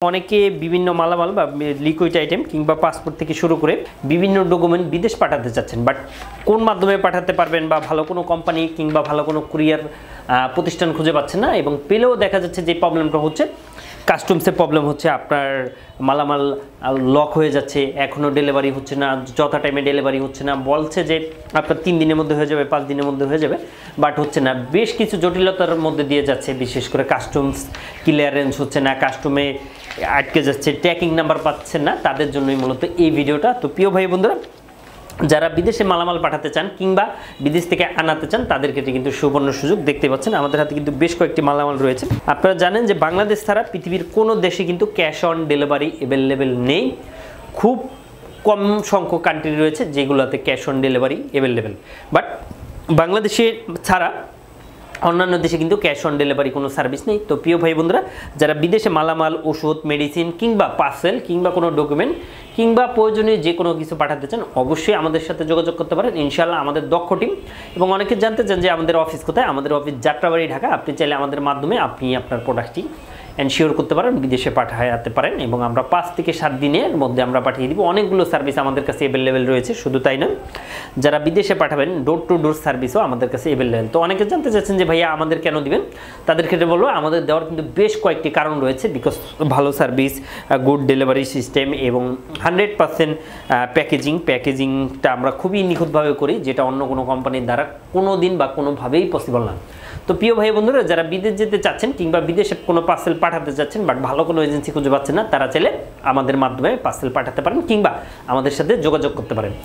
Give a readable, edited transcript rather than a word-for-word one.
অনেকে বিভিন্ন মালামাল বা লিকুইড আইটেম কিংবা পাসপোর্ট থেকে শুরু করে বিভিন্ন ডকুমেন্ট বিদেশ পাঠাতে চাচ্ছেন, বাট কোন মাধ্যমে পাঠাতে পারবেন বা ভালো কোনো কোম্পানি কিংবা ভালো কোনো কুরিয়ার প্রতিষ্ঠান খুঁজে পাচ্ছেন না, এবং পেলেও দেখা যাচ্ছে যে প্রবলেমটা হচ্ছে কাস্টমসের প্রবলেম হচ্ছে, আপনার মালামাল লক হয়ে যাচ্ছে, এখনও ডেলিভারি হচ্ছে না, যথা টাইমে ডেলিভারি হচ্ছে না, বলছে যে আপনার 3 দিনের মধ্যে হয়ে যাবে, 5 দিনের মধ্যে হয়ে যাবে, বাট হচ্ছে না। বেশ কিছু জটিলতার মধ্যে দিয়ে যাচ্ছে, বিশেষ করে কাস্টমস ক্লিয়ারেন্স হচ্ছে না, কাস্টমে আটকে যাচ্ছে, ট্র্যাকিং নাম্বার পাচ্ছেন না, তাদের জন্যই মূলত এই ভিডিওটা। তো প্রিয় ভাই বন্ধুরা, যারা বিদেশে মালামাল পাঠাতে চান কিংবা বিদেশ থেকে আনাতে চান, তাদের ক্ষেত্রে কিন্তু সুবর্ণ সুযোগ। দেখতে পাচ্ছেন আমাদের হাতে কিন্তু বেশ কয়েকটি মালামাল রয়েছে। আপনারা জানেন যে বাংলাদেশ ছাড়া পৃথিবীর কোনো দেশে কিন্তু ক্যাশ অন ডেলিভারি অ্যাভেলেবেল নেই। খুব কম সংখ্যক কান্ট্রি রয়েছে যেগুলোতে cash on delivery available, but বাংলাদেশে ছাড়া অন্যান্য দেশে কিন্তু ক্যাশ অন ডেলিভারি কোনো সার্ভিস নেই। তো প্রিয় ভাই বন্ধুরা, যারা বিদেশে মালামাল, ওষুধ, মেডিসিন কিংবা পার্সেল কিংবা কোনো ডকুমেন্ট কিংবা প্রয়োজনীয় যে কোনো কিছু পাঠাতে চান, অবশ্যই আমাদের সাথে যোগাযোগ করতে পারেন। ইনশাআল্লাহ আমাদের দক্ষ টিম, এবং অনেকে জানতে চান যে আমাদের অফিস কোথায়, আমাদের অফিস যাত্রাবাড়ি, ঢাকা। আপনি চাইলে আমাদের মাধ্যমে আপনি আপনার প্রোডাক্টটি এনশিওর করতে পারেন, বিদেশে পাঠাতে পারেন, এবং আমরা 5 থেকে 7 দিনের মধ্যে আমরা পাঠিয়ে দিব। অনেকগুলো সার্ভিস আমাদের কাছে অ্যাভেলেবেল রয়েছে। শুধু তাই না, যারা বিদেশে পাঠাবেন ডোর টু ডোর সার্ভিসও আমাদের কাছে অ্যাভেলেবেল। তো অনেকে জানতে চাচ্ছেন যে ভাইয়া আমাদের কেন দিবেন, তাদের ক্ষেত্রে বলবো আমাদের দেওয়ার কিন্তু বেশ কয়েকটি কারণ রয়েছে। বিকজ ভালো সার্ভিস, গুড ডেলিভারি সিস্টেম এবং 100% প্যাকেজিংটা আমরা খুবই নিখুঁতভাবে করি, যেটা অন্য কোনো কোম্পানির দ্বারা কোনো দিন বা কোনোভাবেই পসিবল না। তো প্রিয় ভাই বন্ধুরা, যারা বিদেশ যেতে চাচ্ছেন কিংবা বিদেশে কোনো পার্সেল পাঠাতে চাচ্ছেন বাট ভালো কোনো এজেন্সি খুঁজে পাচ্ছেন না, তারা চাইলে আমাদের মাধ্যমে পার্সেল পাঠাতে পারেন কিংবা আমাদের সাথে যোগাযোগ করতে পারেন।